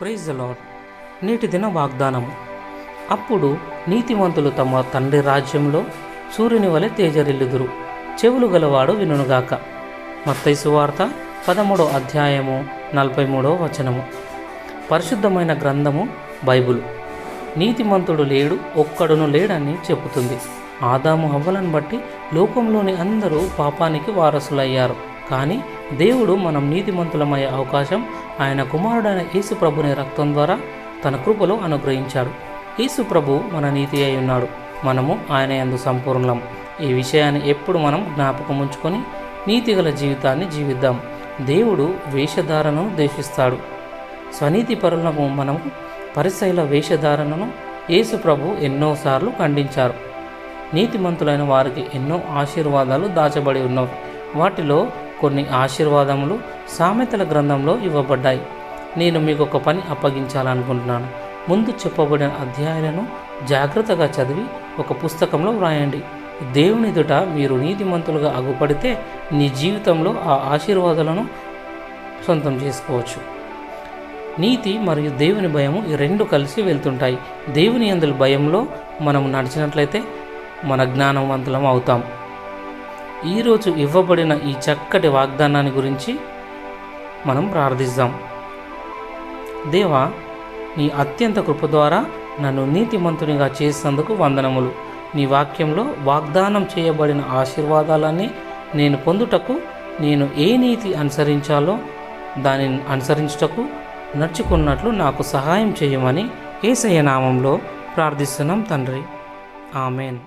Praise the lord. నేటి దిన వాగ్దానము. అప్పుడు నీతిమంతులు తమ తండ్రి రాజ్యంలో సూర్యుని వలె తేజరిల్లుదురు. చెవులు గలవాడు వినుగాక. మత్తయి సువార్త 13వ అధ్యాయము 43వ వచనము. పరిశుద్ధమైన గ్రంథము బైబిలు. నీతిమంతుడు లేడు, ఒక్కడును లేడని చెబుతుంది. ఆదాము హవ్వలను బట్టి లోకంలోని అందరూ పాపానికి వారసులయ్యారు. కానీ దేవుడు మనం నీతిమంతులమయ్యే అవకాశం ఆయన కుమారుడైన యేసు ప్రభుని రక్తం ద్వారా తన కృపలో అనుగ్రహించాడు. యేసు ప్రభు మన నీతి అయి ఉన్నాడు. మనము ఆయన యందు సంపూర్ణం. ఈ విషయాన్ని ఎప్పుడు మనం జ్ఞాపకం ఉంచుకొని నీతిగల జీవితాన్ని జీవిద్దాం. దేవుడు వేషధారణను ద్వేషిస్తాడు. స్వనీతి పరులకు మనము పరిసైల వేషధారణను యేసు ప్రభు ఎన్నోసార్లు ఖండించారు. నీతిమంతులైన వారికి ఎన్నో ఆశీర్వాదాలు దాచబడి ఉన్నవి. వాటిలో కొన్ని ఆశీర్వాదములు సామెతల గ్రంథంలో ఇవ్వబడ్డాయి. నేను మీకు ఒక పని అప్పగించాలనుకుంటున్నాను. ముందు చెప్పబడిన అధ్యాయాలను జాగ్రత్తగా చదివి ఒక పుస్తకంలో వ్రాయండి. దేవుని ఎదుట మీరు నీతిమంతులుగా అగుపడితే నీ జీవితంలో ఆ ఆశీర్వాదాలను సొంతం చేసుకోవచ్చు. నీతి మరియు దేవుని భయము ఈ రెండు కలిసి వెళ్తుంటాయి. దేవుని యందు భయంలో మనం నడిచినట్లయితే మన జ్ఞానవంతులం అవుతాం. ఈరోజు ఇవ్వబడిన ఈ చక్కటి వాగ్దానాన్ని గురించి మనం ప్రార్థిద్దాం. దేవా, నీ అత్యంత కృప ద్వారా నన్ను నీతిమంతునిగా చేసినందుకు వందనములు. నీ వాక్యంలో వాగ్దానం చేయబడిన ఆశీర్వాదాలన్నీ నేను పొందుటకు నేను ఏ నీతి అనుసరించాలో దానిని అనుసరించుటకు నడుచుకున్నట్లు నాకు సహాయం చేయమని యేసయ్య నామంలో ప్రార్థిస్తున్నాం తండ్రి. ఆమెన్.